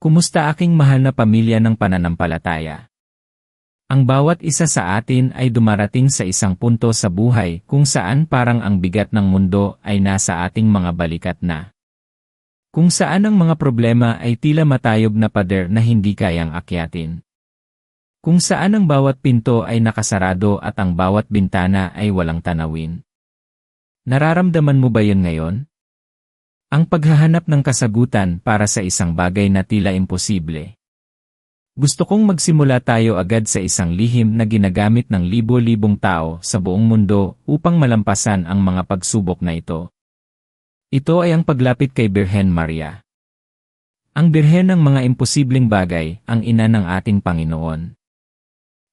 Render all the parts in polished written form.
Kumusta aking mahal na pamilya ng pananampalataya? Ang bawat isa sa atin ay dumarating sa isang punto sa buhay kung saan parang ang bigat ng mundo ay nasa ating mga balikat na. Kung saan ang mga problema ay tila matayob na pader na hindi kayang akyatin. Kung saan ang bawat pinto ay nakasarado at ang bawat bintana ay walang tanawin. Nararamdaman mo ba yun ngayon? Ang paghahanap ng kasagutan para sa isang bagay na tila imposible. Gusto kong magsimula tayo agad sa isang lihim na ginagamit ng libo-libong tao sa buong mundo upang malampasan ang mga pagsubok na ito. Ito ay ang paglapit kay Birhen Maria. Ang Birhen ng mga imposibleng bagay, ang ina ng ating Panginoon.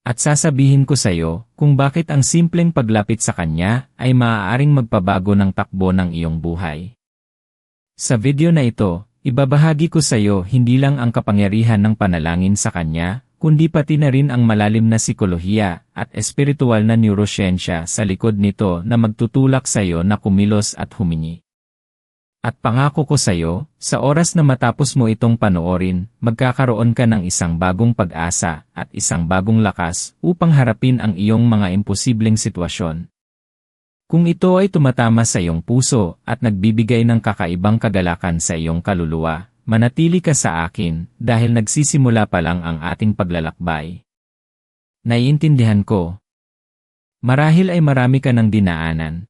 At sasabihin ko sa iyo kung bakit ang simpleng paglapit sa Kanya ay maaaring magpabago ng takbo ng iyong buhay. Sa video na ito, ibabahagi ko sa iyo hindi lang ang kapangyarihan ng panalangin sa Kanya, kundi pati na rin ang malalim na sikolohiya at espiritual na neuroscience sa likod nito na magtutulak sa iyo na kumilos at humingi. At pangako ko sa iyo, sa oras na matapos mo itong panoorin, magkakaroon ka ng isang bagong pag-asa at isang bagong lakas upang harapin ang iyong mga imposibleng sitwasyon. Kung ito ay tumatama sa iyong puso at nagbibigay ng kakaibang kagalakan sa iyong kaluluwa, manatili ka sa akin dahil nagsisimula pa lang ang ating paglalakbay. Naiintindihan ko. Marahil ay marami ka ng dinaanan.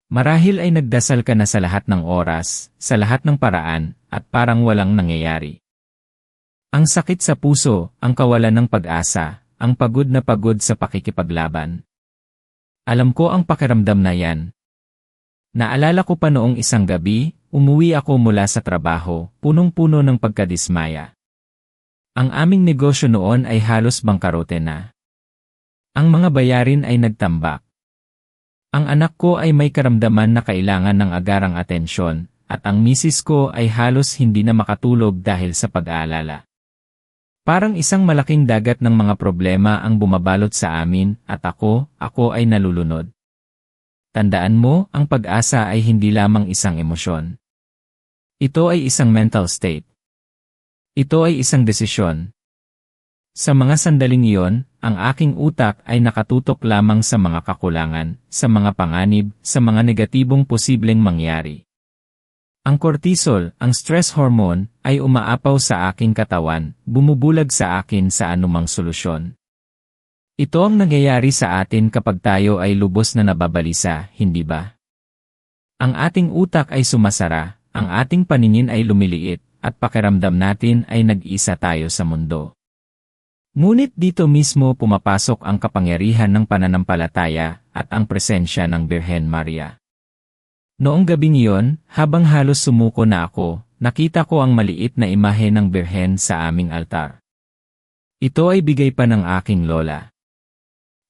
Marahil ay nagdasal ka na sa lahat ng oras, sa lahat ng paraan, at parang walang nangyayari. Ang sakit sa puso, ang kawalan ng pag-asa, ang pagod na pagod sa pakikipaglaban. Alam ko ang pakiramdam na yan. Naalala ko pa noong isang gabi, umuwi ako mula sa trabaho, punong-puno ng pagkadismaya. Ang aming negosyo noon ay halos bangkarote na. Ang mga bayarin ay nagtambak. Ang anak ko ay may karamdaman na kailangan ng agarang atensyon, at ang misis ko ay halos hindi na makatulog dahil sa pag-aalala. Parang isang malaking dagat ng mga problema ang bumabalot sa amin at ako ay nalulunod. Tandaan mo, ang pag-asa ay hindi lamang isang emosyon. Ito ay isang mental state. Ito ay isang desisyon. Sa mga sandaling iyon, ang aking utak ay nakatutok lamang sa mga kakulangan, sa mga panganib, sa mga negatibong posibleng mangyari. Ang cortisol, ang stress hormone, ay umaapaw sa aking katawan, bumubulag sa akin sa anumang solusyon. Ito ang nangyayari sa atin kapag tayo ay lubos na nababalisa, hindi ba? Ang ating utak ay sumasara, ang ating paningin ay lumiliit, at pakiramdam natin ay nag-isa tayo sa mundo. Ngunit dito mismo pumapasok ang kapangyarihan ng pananampalataya at ang presensya ng Birhen Maria. Noong gabing iyon, habang halos sumuko na ako, nakita ko ang maliit na imahe ng Birhen sa aming altar. Ito ay bigay pa ng aking lola.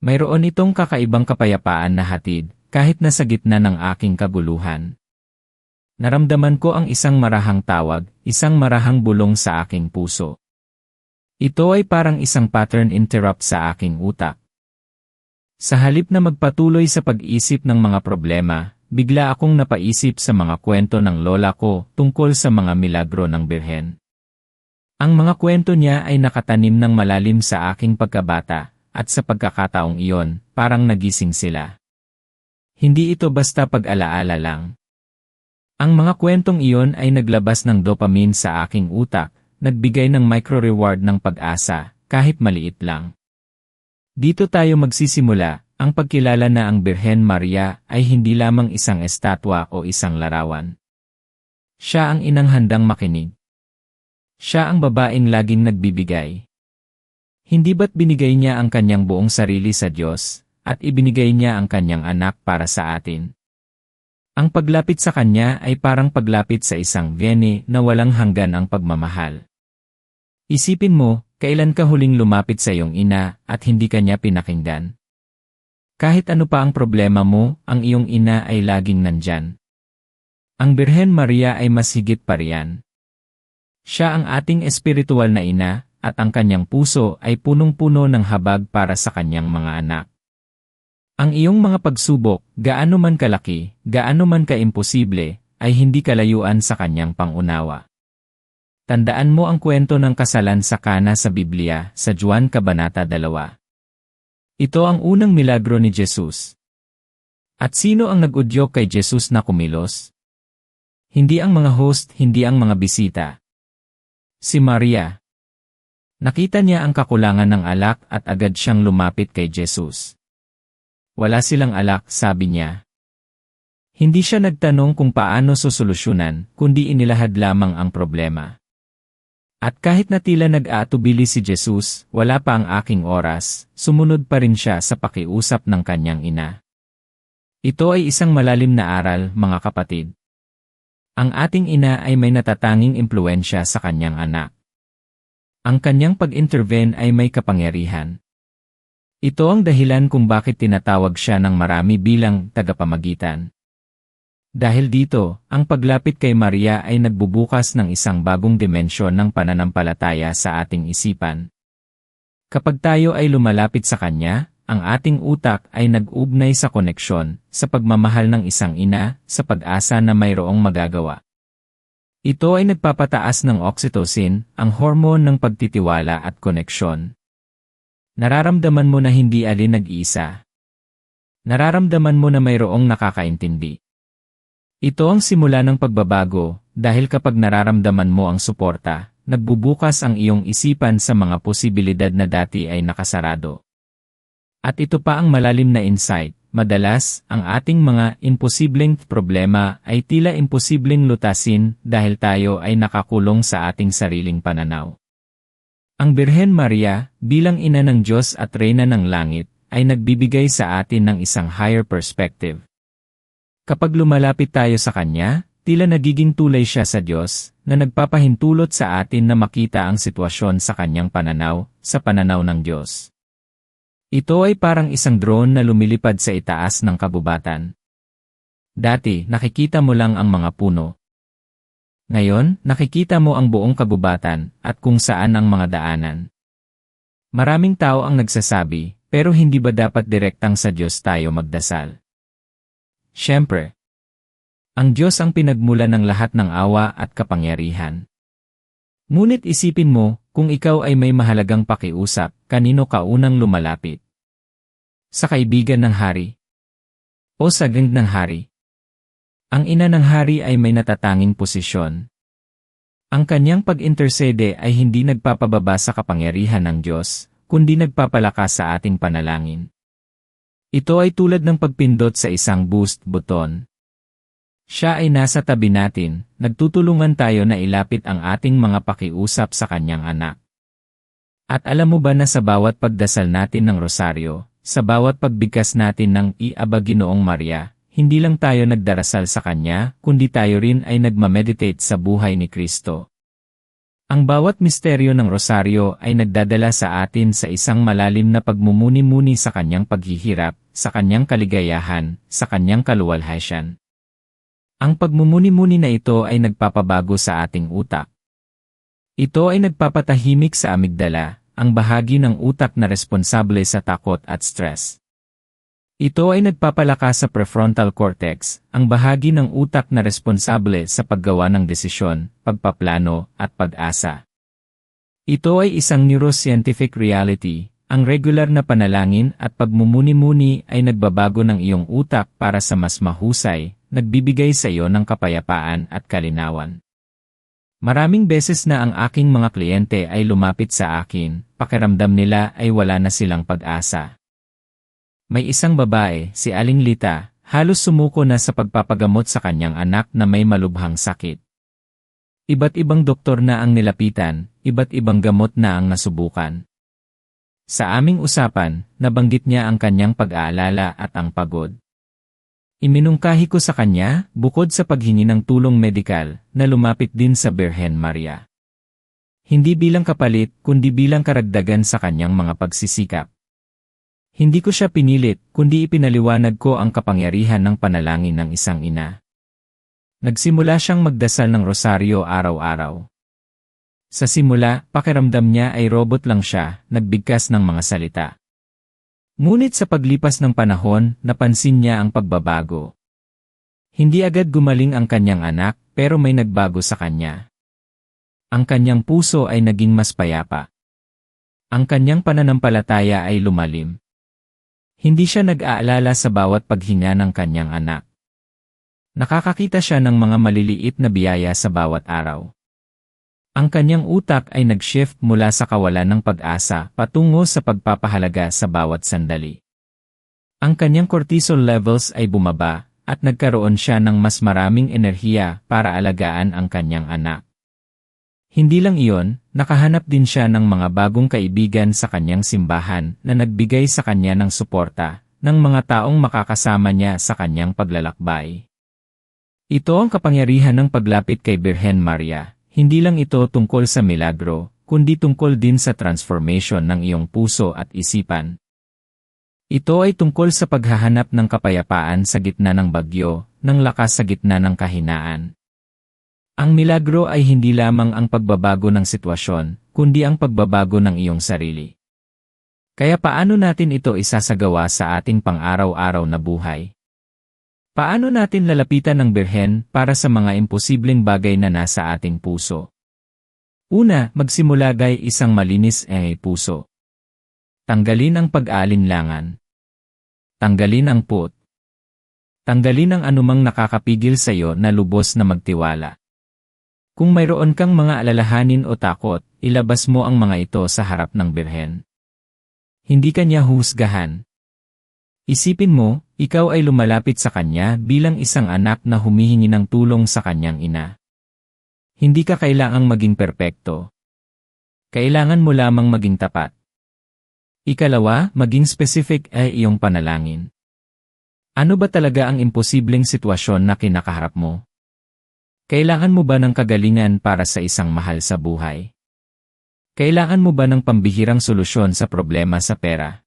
Mayroon itong kakaibang kapayapaan na hatid, kahit nasa gitna ng aking kaguluhan. Naramdaman ko ang isang marahang tawag, isang marahang bulong sa aking puso. Ito ay parang isang pattern interrupt sa aking utak. Sa halip na magpatuloy sa pag-isip ng mga problema, bigla akong napaisip sa mga kwento ng lola ko tungkol sa mga milagro ng Birhen. Ang mga kwento niya ay nakatanim ng malalim sa aking pagkabata, at sa pagkakataong iyon, parang nagising sila. Hindi ito basta pag-alaala lang. Ang mga kwentong iyon ay naglabas ng dopamine sa aking utak, nagbigay ng micro-reward ng pag-asa, kahit maliit lang. Dito tayo magsisimula. Ang pagkilala na ang Birhen Maria ay hindi lamang isang estatwa o isang larawan. Siya ang inang handang makinig. Siya ang babaeng laging nagbibigay. Hindi ba't binigay niya ang kanyang buong sarili sa Diyos, at ibinigay niya ang kanyang anak para sa atin? Ang paglapit sa kanya ay parang paglapit sa isang biyene na walang hanggan ang pagmamahal. Isipin mo, kailan ka huling lumapit sa iyong ina at hindi kanya pinakinggan? Kahit ano pa ang problema mo, ang iyong ina ay laging nandyan. Ang Birhen Maria ay mas higit pa riyan. Siya ang ating espiritual na ina, at ang kanyang puso ay punong-puno ng habag para sa kanyang mga anak. Ang iyong mga pagsubok, gaano man kalaki, gaano man kaimposible, ay hindi kalayuan sa kanyang pangunawa. Tandaan mo ang kwento ng kasalan sa Kana sa Biblia, sa Juan Kabanata 2. Ito ang unang milagro ni Jesus. At sino ang nag-udyok kay Jesus na kumilos? Hindi ang mga host, hindi ang mga bisita. Si Maria. Nakita niya ang kakulangan ng alak at agad siyang lumapit kay Jesus. Wala silang alak, sabi niya. Hindi siya nagtanong kung paano susolusyunan, kundi inilahad lamang ang problema. At kahit na tila nag-aatubili si Jesus, wala pa ang aking oras, sumunod pa rin siya sa pakiusap ng kanyang ina. Ito ay isang malalim na aral, mga kapatid. Ang ating ina ay may natatanging impluensya sa kanyang anak. Ang kanyang pag-intervene ay may kapangyarihan. Ito ang dahilan kung bakit tinatawag siya ng marami bilang tagapamagitan. Dahil dito, ang paglapit kay Maria ay nagbubukas ng isang bagong dimensyon ng pananampalataya sa ating isipan. Kapag tayo ay lumalapit sa Kanya, ang ating utak ay nag-ugnay sa koneksyon, sa pagmamahal ng isang ina, sa pag-asa na mayroong magagawa. Ito ay nagpapataas ng oxytocin, ang hormone ng pagtitiwala at koneksyon. Nararamdaman mo na hindi alin nag-iisa. Nararamdaman mo na mayroong nakakaintindi. Ito ang simula ng pagbabago, dahil kapag nararamdaman mo ang suporta, nagbubukas ang iyong isipan sa mga posibilidad na dati ay nakasarado. At ito pa ang malalim na insight, madalas, ang ating mga imposibleng problema ay tila imposibleng lutasin dahil tayo ay nakakulong sa ating sariling pananaw. Ang Birhen Maria, bilang ina ng Diyos at reyna ng langit, ay nagbibigay sa atin ng isang higher perspective. Kapag lumalapit tayo sa Kanya, tila nagiging tulay siya sa Diyos, na nagpapahintulot sa atin na makita ang sitwasyon sa Kanyang pananaw, sa pananaw ng Diyos. Ito ay parang isang drone na lumilipad sa itaas ng kabubatan. Dati, nakikita mo lang ang mga puno. Ngayon, nakikita mo ang buong kabubatan, at kung saan ang mga daanan. Maraming tao ang nagsasabi, pero hindi ba dapat direktang sa Diyos tayo magdasal? Siyempre. Ang Diyos ang pinagmula ng lahat ng awa at kapangyarihan. Ngunit isipin mo, kung ikaw ay may mahalagang pakiusap, kanino ka unang lumalapit? Sa kaibigan ng hari? O sa gang ng hari? Ang ina ng hari ay may natatanging posisyon. Ang kanyang pag-intercede ay hindi nagpapababa sa kapangyarihan ng Diyos, kundi nagpapalakas sa ating panalangin. Ito ay tulad ng pagpindot sa isang boost button. Siya ay nasa tabi natin, nagtutulungan tayo na ilapit ang ating mga pakiusap sa kanyang anak. At alam mo ba na sa bawat pagdasal natin ng rosaryo, sa bawat pagbigkas natin ng Iaba Ginoong Maria, hindi lang tayo nagdarasal sa Kanya, kundi tayo rin ay nagmameditate sa buhay ni Kristo. Ang bawat misteryo ng rosaryo ay nagdadala sa atin sa isang malalim na pagmumuni-muni sa Kanyang paghihirap, sa Kanyang kaligayahan, sa Kanyang kaluwalhatian. Ang pagmumuni-muni na ito ay nagpapabago sa ating utak. Ito ay nagpapatahimik sa amygdala, ang bahagi ng utak na responsable sa takot at stress. Ito ay nagpapalakas sa prefrontal cortex, ang bahagi ng utak na responsable sa paggawa ng desisyon, pagpaplano, at pag-asa. Ito ay isang neuroscientific reality, ang regular na panalangin at pagmumuni-muni ay nagbabago ng iyong utak para sa mas mahusay, nagbibigay sa iyo ng kapayapaan at kalinawan. Maraming beses na ang aking mga kliyente ay lumapit sa akin, pakiramdam nila ay wala na silang pag-asa. May isang babae, si Aling Lita, halos sumuko na sa pagpapagamot sa kanyang anak na may malubhang sakit. Iba't ibang doktor na ang nilapitan, iba't ibang gamot na ang nasubukan. Sa aming usapan, nabanggit niya ang kanyang pag-aalala at ang pagod. Iminungkahi ko sa kanya, bukod sa paghingi ng tulong medikal, na lumapit din sa Birhen Maria. Hindi bilang kapalit, kundi bilang karagdagan sa kanyang mga pagsisikap. Hindi ko siya pinilit, kundi ipinaliwanag ko ang kapangyarihan ng panalangin ng isang ina. Nagsimula siyang magdasal ng rosaryo araw-araw. Sa simula, pakiramdam niya ay robot lang siya, nagbigkas ng mga salita. Ngunit sa paglipas ng panahon, napansin niya ang pagbabago. Hindi agad gumaling ang kanyang anak, pero may nagbago sa kanya. Ang kanyang puso ay naging mas payapa. Ang kanyang pananampalataya ay lumalim. Hindi siya nag-aalala sa bawat paghinga ng kanyang anak. Nakakakita siya ng mga maliliit na biyaya sa bawat araw. Ang kanyang utak ay nag-shift mula sa kawalan ng pag-asa patungo sa pagpapahalaga sa bawat sandali. Ang kanyang cortisol levels ay bumaba at nagkaroon siya ng mas maraming enerhiya para alagaan ang kanyang anak. Hindi lang iyon, nakahanap din siya ng mga bagong kaibigan sa kanyang simbahan na nagbigay sa kanya ng suporta, ng mga taong makakasama niya sa kanyang paglalakbay. Ito ang kapangyarihan ng paglapit kay Birhen Maria, hindi lang ito tungkol sa milagro, kundi tungkol din sa transformation ng iyong puso at isipan. Ito ay tungkol sa paghahanap ng kapayapaan sa gitna ng bagyo, ng lakas sa gitna ng kahinaan. Ang milagro ay hindi lamang ang pagbabago ng sitwasyon, kundi ang pagbabago ng iyong sarili. Kaya paano natin ito isasagawa sa ating pang-araw-araw na buhay? Paano natin lalapitan ng Birhen para sa mga imposibleng bagay na nasa ating puso? Una, magsimula gay isang malinis puso. Tanggalin ang pag-aalinlangan. Tanggalin ang put. Tanggalin ang anumang nakakapigil sa iyo na lubos na magtiwala. Kung mayroon kang mga alalahanin o takot, ilabas mo ang mga ito sa harap ng Birhen. Hindi kanya husgahan. Isipin mo, ikaw ay lumalapit sa kanya bilang isang anak na humihingi ng tulong sa kanyang ina. Hindi ka kailangang maging perpekto. Kailangan mo lamang maging tapat. Ikalawa, maging specific ay iyong panalangin. Ano ba talaga ang imposibleng sitwasyon na kinakaharap mo? Kailangan mo ba ng kagalingan para sa isang mahal sa buhay? Kailangan mo ba ng pambihirang solusyon sa problema sa pera?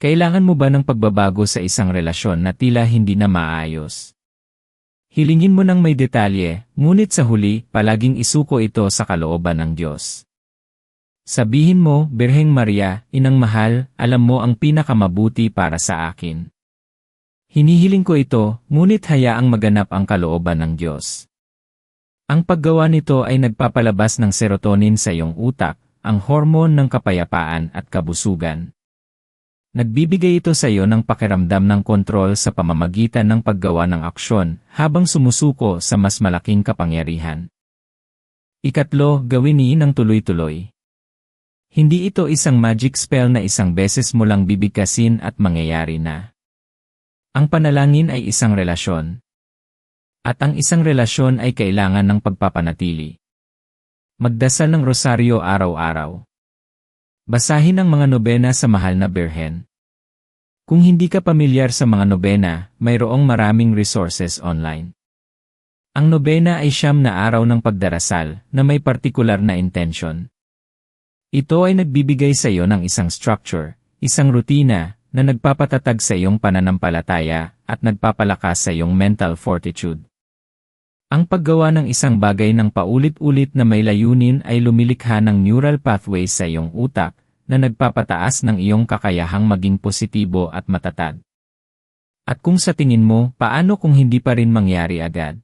Kailangan mo ba ng pagbabago sa isang relasyon na tila hindi na maayos? Hilingin mo ng may detalye, ngunit sa huli, palaging isuko ito sa kalooban ng Diyos. Sabihin mo, Birheng Maria, Inang Mahal, alam mo ang pinakamabuti para sa akin. Hinihiling ko ito, ngunit hayaang maganap ang kalooban ng Diyos. Ang paggawa nito ay nagpapalabas ng serotonin sa iyong utak, ang hormone ng kapayapaan at kabusugan. Nagbibigay ito sa iyo ng pakiramdam ng kontrol sa pamamagitan ng paggawa ng aksyon habang sumusuko sa mas malaking kapangyarihan. Ikatlo, gawin ni ng tuloy-tuloy. Hindi ito isang magic spell na isang beses mo lang bibigkasin at mangyayari na. Ang panalangin ay isang relasyon. At ang isang relasyon ay kailangan ng pagpapanatili. Magdasal ng rosaryo araw-araw. Basahin ang mga nobena sa mahal na Birhen. Kung hindi ka pamilyar sa mga nobena, mayroong maraming resources online. Ang nobena ay 9 na araw ng pagdarasal na may partikular na intention. Ito ay nagbibigay sa iyo ng isang structure, isang rutina, na nagpapatatag sa iyong pananampalataya at nagpapalakas sa iyong mental fortitude. Ang paggawa ng isang bagay ng paulit-ulit na may layunin ay lumilikha ng neural pathways sa iyong utak na nagpapataas ng iyong kakayahang maging positibo at matatag. At kung sa tingin mo, paano kung hindi pa rin mangyari agad?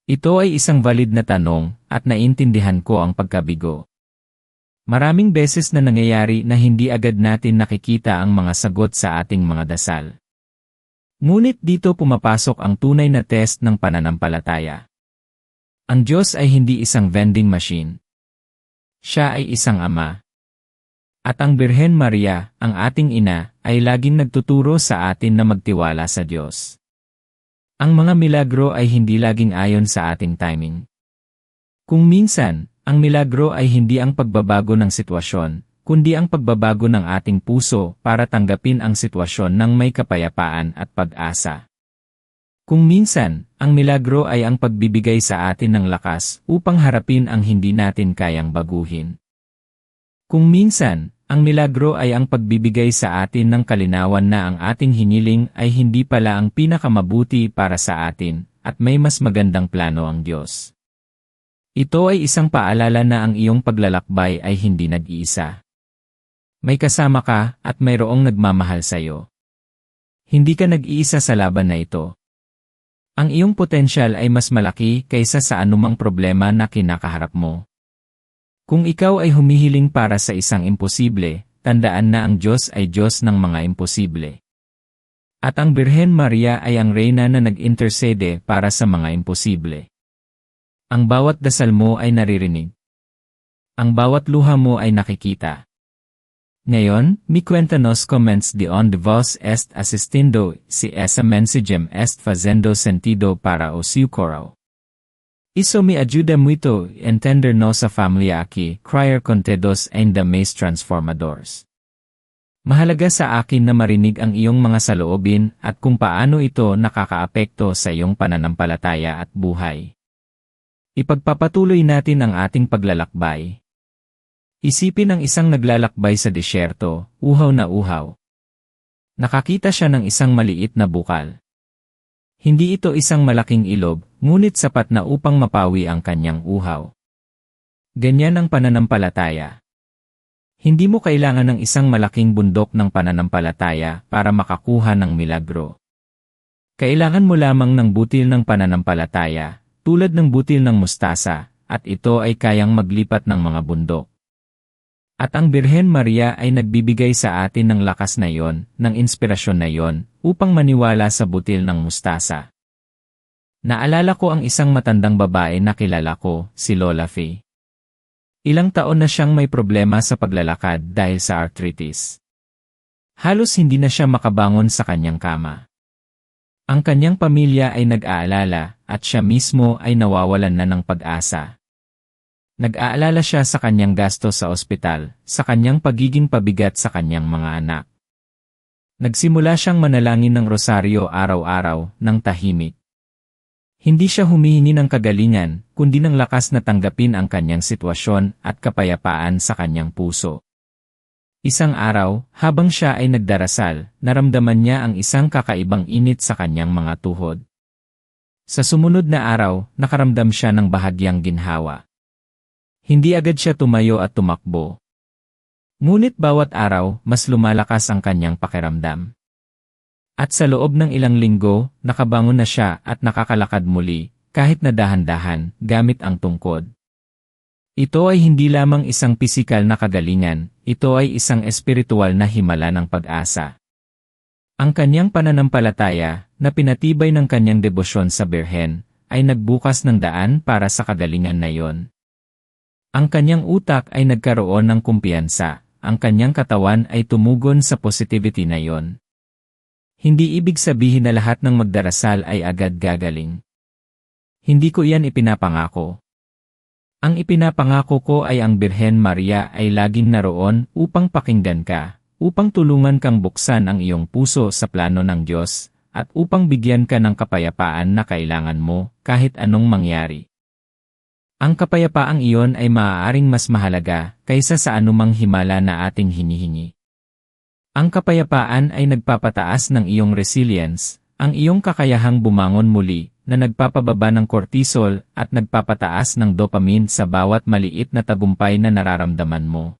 Ito ay isang valid na tanong at naintindihan ko ang pagkabigo. Maraming beses na nangyayari na hindi agad natin nakikita ang mga sagot sa ating mga dasal. Ngunit dito pumapasok ang tunay na test ng pananampalataya. Ang Diyos ay hindi isang vending machine. Siya ay isang ama. At ang Birhen Maria, ang ating ina, ay laging nagtuturo sa atin na magtiwala sa Diyos. Ang mga milagro ay hindi laging ayon sa ating timing. Kung minsan, ang milagro ay hindi ang pagbabago ng sitwasyon, kundi ang pagbabago ng ating puso para tanggapin ang sitwasyon ng may kapayapaan at pag-asa. Kung minsan, ang milagro ay ang pagbibigay sa atin ng lakas upang harapin ang hindi natin kayang baguhin. Kung minsan, ang milagro ay ang pagbibigay sa atin ng kalinawan na ang ating hiniling ay hindi pala ang pinakamabuti para sa atin at may mas magandang plano ang Diyos. Ito ay isang paalala na ang iyong paglalakbay ay hindi nag-iisa. May kasama ka at mayroong nagmamahal sa iyo. Hindi ka nag-iisa sa laban na ito. Ang iyong potensyal ay mas malaki kaysa sa anumang problema na kinakaharap mo. Kung ikaw ay humihiling para sa isang imposible, tandaan na ang Diyos ay Diyos ng mga imposible. At ang Birhen Maria ay ang reyna na nag-intercede para sa mga imposible. Ang bawat dasal mo ay naririnig. Ang bawat luha mo ay nakikita. Ngayon, mi cuéntanos comments de onde vos est asistindo, si esa mensagem est fazendo sentido para o seu coração. Isso me ajuda muito entender nossa família aqui, criar conteúdos ainda mais transformadores. Mahalaga sa akin na marinig ang iyong mga saloobin at kung paano ito nakakaapekto sa iyong pananampalataya at buhay. Ipagpapatuloy natin ang ating paglalakbay. Isipin ang isang naglalakbay sa disyerto, uhaw na uhaw. Nakakita siya ng isang maliit na bukal. Hindi ito isang malaking ilog, ngunit sapat na upang mapawi ang kanyang uhaw. Ganyan ang pananampalataya. Hindi mo kailangan ng isang malaking bundok ng pananampalataya para makakuha ng milagro. Kailangan mo lamang ng butil ng pananampalataya, tulad ng butil ng mustasa, at ito ay kayang maglipat ng mga bundok. At ang Birhen Maria ay nagbibigay sa atin ng lakas na yon, ng inspirasyon na yon, upang maniwala sa butil ng mustasa. Naalala ko ang isang matandang babae na kilala ko, si Lola Faye. Ilang taon na siyang may problema sa paglalakad dahil sa arthritis. Halos hindi na siya makabangon sa kanyang kama. Ang kanyang pamilya ay nag-aalala at siya mismo ay nawawalan na ng pag-asa. Nag-aalala siya sa kanyang gasto sa ospital, sa kanyang pagiging pabigat sa kanyang mga anak. Nagsimula siyang manalangin ng rosaryo araw-araw, ng tahimik. Hindi siya humihingi ng kagalingan, kundi ng lakas na tanggapin ang kanyang sitwasyon at kapayapaan sa kanyang puso. Isang araw, habang siya ay nagdarasal, naramdaman niya ang isang kakaibang init sa kanyang mga tuhod. Sa sumunod na araw, nakaramdam siya ng bahagyang ginhawa. Hindi agad siya tumayo at tumakbo. Ngunit bawat araw, mas lumalakas ang kanyang pakiramdam. At sa loob ng ilang linggo, nakabangon na siya at nakakalakad muli, kahit na dahan-dahan, gamit ang tungkod. Ito ay hindi lamang isang pisikal na kagalingan, ito ay isang espiritual na himala ng pag-asa. Ang kanyang pananampalataya, na pinatibay ng kanyang debosyon sa Birhen, ay nagbukas ng daan para sa kagalingan na yon. Ang kanyang utak ay nagkaroon ng kumpiyansa, ang kanyang katawan ay tumugon sa positivity na yon. Hindi ibig sabihin na lahat ng magdarasal ay agad gagaling. Hindi ko iyan ipinapangako. Ang ipinapangako ko ay ang Birhen Maria ay laging naroon upang pakinggan ka, upang tulungan kang buksan ang iyong puso sa plano ng Diyos, at upang bigyan ka ng kapayapaan na kailangan mo kahit anong mangyari. Ang kapayapaang iyon ay maaaring mas mahalaga kaysa sa anumang himala na ating hinihingi. Ang kapayapaan ay nagpapataas ng iyong resilience, ang iyong kakayahang bumangon muli, na nagpapababa ng cortisol at nagpapataas ng dopamine sa bawat maliit na tagumpay na nararamdaman mo.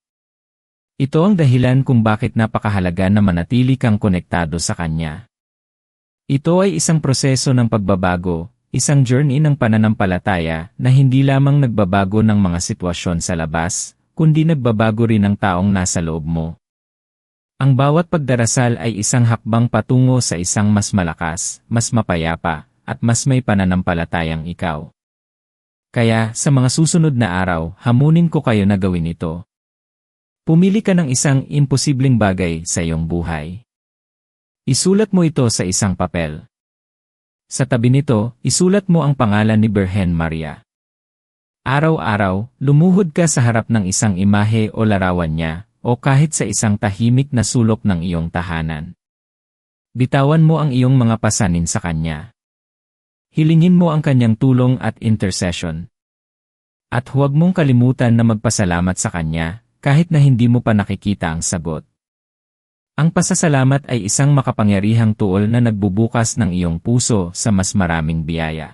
Ito ang dahilan kung bakit napakahalaga na manatili kang konektado sa Kanya. Ito ay isang proseso ng pagbabago, isang journey ng pananampalataya na hindi lamang nagbabago ng mga sitwasyon sa labas, kundi nagbabago rin ang taong nasa loob mo. Ang bawat pagdarasal ay isang hakbang patungo sa isang mas malakas, mas mapayapa, at mas may pananampalatayang ikaw. Kaya, sa mga susunod na araw, hamunin ko kayo na gawin ito. Pumili ka ng isang imposibleng bagay sa iyong buhay. Isulat mo ito sa isang papel. Sa tabi nito, isulat mo ang pangalan ni Birhen Maria. Araw-araw, lumuhod ka sa harap ng isang imahe o larawan niya, o kahit sa isang tahimik na sulok ng iyong tahanan. Bitawan mo ang iyong mga pasanin sa Kanya. Hilingin mo ang Kanyang tulong at intercession. At huwag mong kalimutan na magpasalamat sa Kanya, kahit na hindi mo pa nakikita ang sagot. Ang pasasalamat ay isang makapangyarihang tuol na nagbubukas ng iyong puso sa mas maraming biyaya.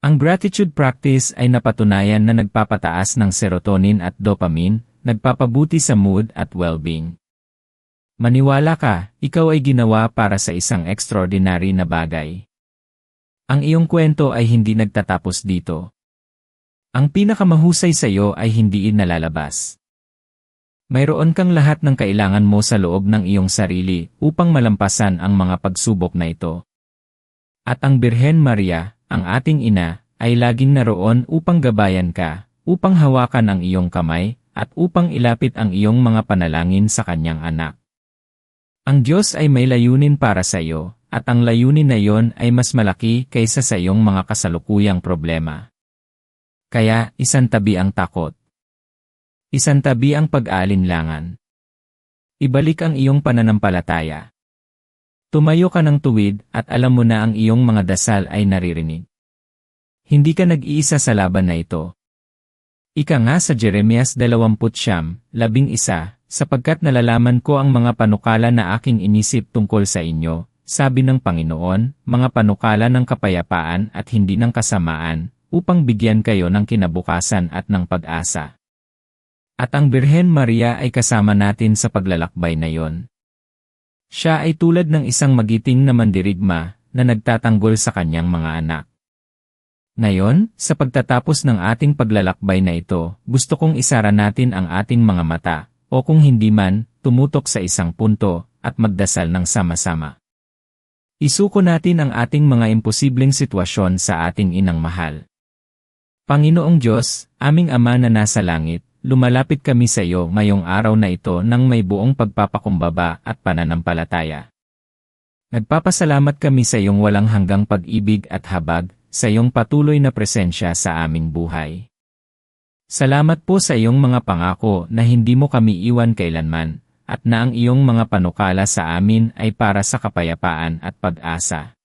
Ang gratitude practice ay napatunayan na nagpapataas ng serotonin at dopamine, nagpapabuti sa mood at well-being. Maniwala ka, ikaw ay ginawa para sa isang extraordinary na bagay. Ang iyong kwento ay hindi nagtatapos dito. Ang pinakamahusay sa iyo ay hindi nalalabas. Mayroon kang lahat ng kailangan mo sa loob ng iyong sarili upang malampasan ang mga pagsubok na ito. At ang Birhen Maria, ang ating ina, ay laging naroon upang gabayan ka, upang hawakan ang iyong kamay, at upang ilapit ang iyong mga panalangin sa kanyang anak. Ang Diyos ay may layunin para sa iyo, at ang layunin na iyon ay mas malaki kaysa sa iyong mga kasalukuyang problema. Kaya, isantabi ang takot. Isantabi ang pag-aalinlangan. Ibalik ang iyong pananampalataya. Tumayo ka ng tuwid at alam mo na ang iyong mga dasal ay naririnig. Hindi ka nag-iisa sa laban na ito. Ika nga sa Jeremias 20:11, sapagkat nalalaman ko ang mga panukala na aking inisip tungkol sa inyo, sabi ng Panginoon, mga panukala ng kapayapaan at hindi ng kasamaan, upang bigyan kayo ng kinabukasan at ng pag-asa. At ang Birhen Maria ay kasama natin sa paglalakbay na iyon. Siya ay tulad ng isang magiting na mandirigma na nagtatanggol sa kanyang mga anak. Ngayon, sa pagtatapos ng ating paglalakbay na ito, gusto kong isara natin ang ating mga mata, o kung hindi man, tumutok sa isang punto, at magdasal ng sama-sama. Isuko natin ang ating mga imposibleng sitwasyon sa ating inang mahal. Panginoong Diyos, aming Ama na nasa langit, lumalapit kami sa iyo ngayong araw na ito ng may buong pagpapakumbaba at pananampalataya. Nagpapasalamat kami sa iyong walang hanggang pag-ibig at habag, sa iyong patuloy na presensya sa aming buhay. Salamat po sa iyong mga pangako na hindi mo kami iwan kailanman, at na ang iyong mga panukala sa amin ay para sa kapayapaan at pag-asa.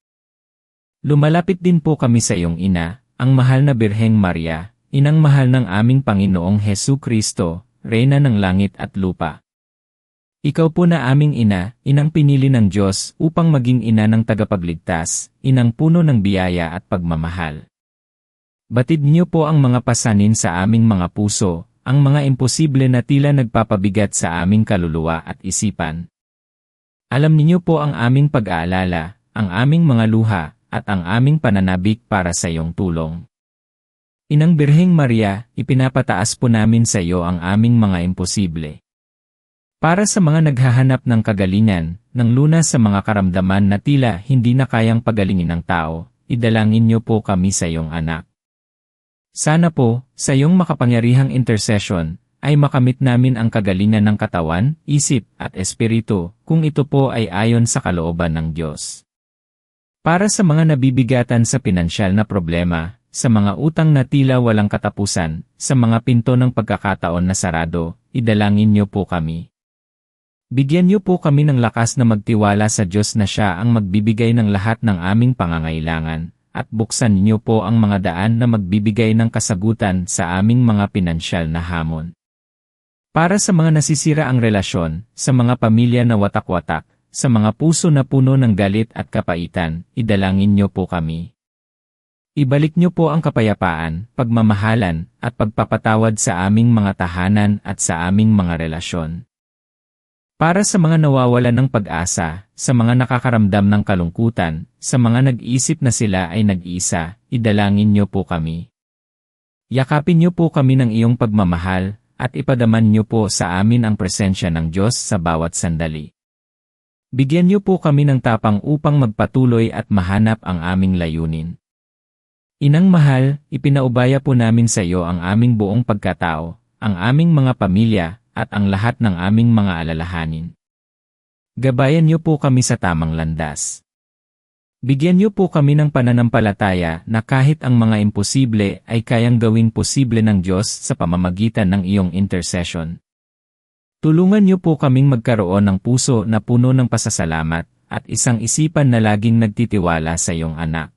Lumalapit din po kami sa iyong ina, ang mahal na Birheng Maria, inang mahal ng aming Panginoong Hesukristo, Reyna ng langit at lupa. Ikaw po na aming ina, inang pinili ng Diyos upang maging ina ng tagapagligtas, inang puno ng biyaya at pagmamahal. Batid niyo po ang mga pasanin sa aming mga puso, ang mga imposible na tila nagpapabigat sa aming kaluluwa at isipan. Alam niyo po ang aming pag-aalala, ang aming mga luha, at ang aming pananabik para sa iyong tulong. Inang Birheng Maria, ipinapataas po namin sa iyo ang aming mga imposible. Para sa mga naghahanap ng kagalingan, ng lunas sa mga karamdaman na tila hindi na kayang pagalingin ng tao, idalangin niyo po kami sa iyong anak. Sana po, sa iyong makapangyarihang intercession, ay makamit namin ang kagalingan ng katawan, isip, at espiritu, kung ito po ay ayon sa kalooban ng Diyos. Para sa mga nabibigatan sa pinansyal na problema, sa mga utang na tila walang katapusan, sa mga pinto ng pagkakataon na sarado, idalangin niyo po kami. Bigyan niyo po kami ng lakas na magtiwala sa Diyos na Siya ang magbibigay ng lahat ng aming pangangailangan, at buksan niyo po ang mga daan na magbibigay ng kasagutan sa aming mga pinansyal na hamon. Para sa mga nasisira ang relasyon, sa mga pamilya na watak-watak, sa mga puso na puno ng galit at kapaitan, idalangin niyo po kami. Ibalik niyo po ang kapayapaan, pagmamahalan, at pagpapatawad sa aming mga tahanan at sa aming mga relasyon. Para sa mga nawawalan ng pag-asa, sa mga nakakaramdam ng kalungkutan, sa mga nag-iisip na sila ay nag-iisa, idalangin niyo po kami. Yakapin niyo po kami ng iyong pagmamahal, at ipadaman niyo po sa amin ang presensya ng Diyos sa bawat sandali. Bigyan niyo po kami ng tapang upang magpatuloy at mahanap ang aming layunin. Inang mahal, ipinaubaya po namin sa iyo ang aming buong pagkatao, ang aming mga pamilya, at ang lahat ng aming mga alalahanin. Gabayan niyo po kami sa tamang landas. Bigyan niyo po kami ng pananampalataya na kahit ang mga imposible ay kayang gawing posible ng Diyos sa pamamagitan ng iyong intercession. Tulungan niyo po kaming magkaroon ng puso na puno ng pasasalamat at isang isipan na laging nagtitiwala sa iyong anak.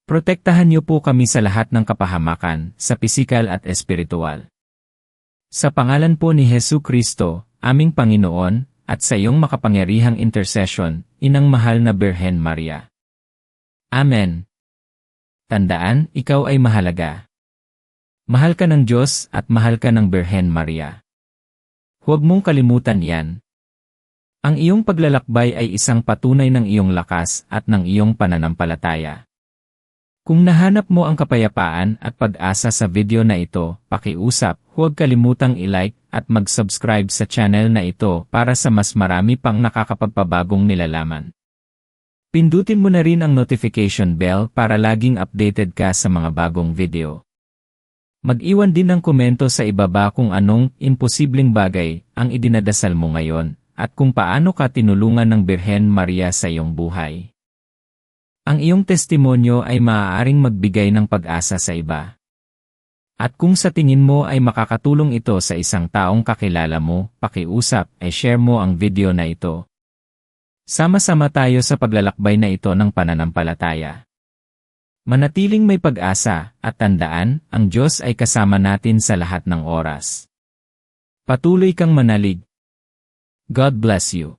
Protektahan niyo po kami sa lahat ng kapahamakan, sa pisikal at espiritual. Sa pangalan po ni Hesukristo, aming Panginoon, at sa iyong makapangyarihang intercession, inang mahal na Birhen Maria. Amen. Tandaan, ikaw ay mahalaga. Mahal ka ng Diyos at mahal ka ng Birhen Maria. Huwag mong kalimutan yan. Ang iyong paglalakbay ay isang patunay ng iyong lakas at ng iyong pananampalataya. Kung nahanap mo ang kapayapaan at pag-asa sa video na ito, pakiusap, huwag kalimutang i-like at mag-subscribe sa channel na ito para sa mas marami pang nakakapagpabagong nilalaman. Pindutin mo na rin ang notification bell para laging updated ka sa mga bagong video. Mag-iwan din ng komento sa ibaba kung anong imposibleng bagay ang idinadasal mo ngayon at kung paano ka tinulungan ng Birhen Maria sa iyong buhay. Ang iyong testimonyo ay maaaring magbigay ng pag-asa sa iba. At kung sa tingin mo ay makakatulong ito sa isang taong kakilala mo, pakiusap ay share mo ang video na ito. Sama-sama tayo sa paglalakbay na ito ng pananampalataya. Manatiling may pag-asa at tandaan, ang Diyos ay kasama natin sa lahat ng oras. Patuloy kang manalig. God bless you.